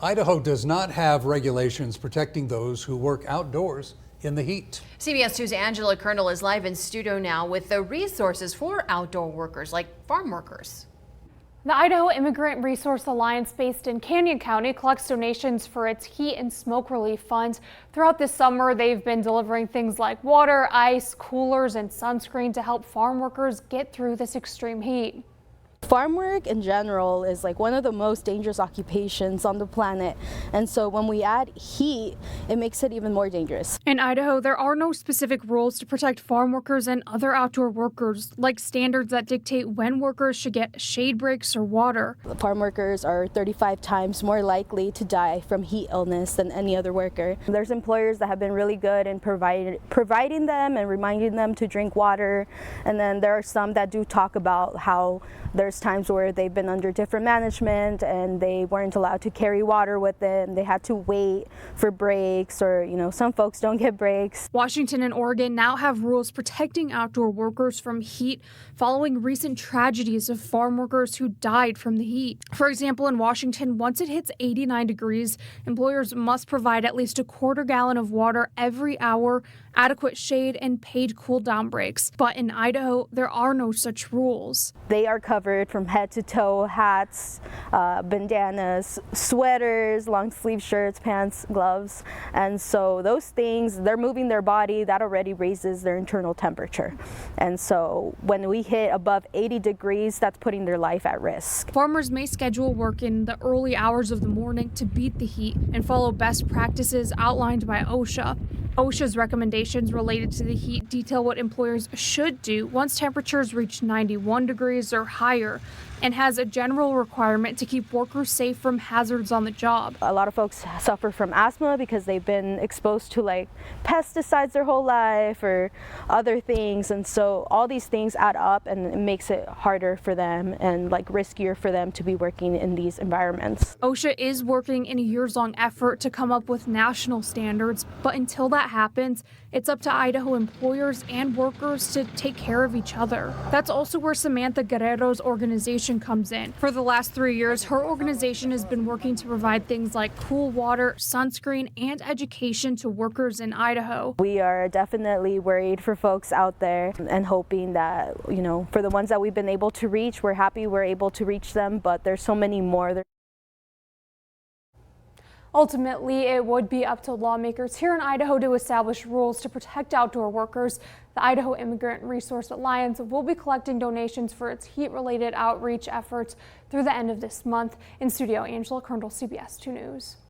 Idaho does not have regulations protecting those who work outdoors in the heat. CBS 2's Angela Colonel is live in studio now with the resources for outdoor workers like farm workers. The Idaho Immigrant Resource Alliance, based in Canyon County, collects donations for its heat and smoke relief fund. Throughout this summer, they've been delivering things like water, ice, coolers, and sunscreen to help farm workers get through this extreme heat. Farm work in general is like one of the most dangerous occupations on the planet, and so when we add heat, it makes it even more dangerous. In Idaho, there are no specific rules to protect farm workers and other outdoor workers, like standards that dictate when workers should get shade breaks or water. Farm workers are 35 times more likely to die from heat illness than any other worker. There's employers that have been really good in providing them and reminding them to drink water, and then there are some that do talk about how there's times where they've been under different management and they weren't allowed to carry water with them. They had to wait for breaks, or some folks don't get breaks. Washington and Oregon now have rules protecting outdoor workers from heat following recent tragedies of farm workers who died from the heat. For example, in Washington, once it hits 89 degrees, employers must provide at least a quarter gallon of water every hour, adequate shade, and paid cool down breaks. But in Idaho, there are no such rules. They are covered from head to toe: hats, bandanas, sweaters, long sleeve shirts, pants, gloves. And so those things, they're moving their body, that already raises their internal temperature. And so when we hit above 80 degrees, that's putting their life at risk. Farmers may schedule work in the early hours of the morning to beat the heat and follow best practices outlined by OSHA. OSHA's recommendations related to the heat detail what employers should do once temperatures reach 91 degrees or higher, and has a general requirement to keep workers safe from hazards on the job. A lot of folks suffer from asthma because they've been exposed to pesticides their whole life or other things, and so all these things add up and it makes it harder for them and riskier for them to be working in these environments. OSHA is working in a years-long effort to come up with national standards, but until that happens, it's up to Idaho employers and workers to take care of each other. That's also where Samantha Guerrero's organization comes in. For the last 3 years, her organization has been working to provide things like cool water, sunscreen, and education to workers in Idaho. We are definitely worried for folks out there and hoping that, for the ones that we've been able to reach, we're happy we're able to reach them, but there's so many more. Ultimately, it would be up to lawmakers here in Idaho to establish rules to protect outdoor workers. The Idaho Immigrant Resource Alliance will be collecting donations for its heat-related outreach efforts through the end of this month. In studio, Angela Colonel, CBS 2 News.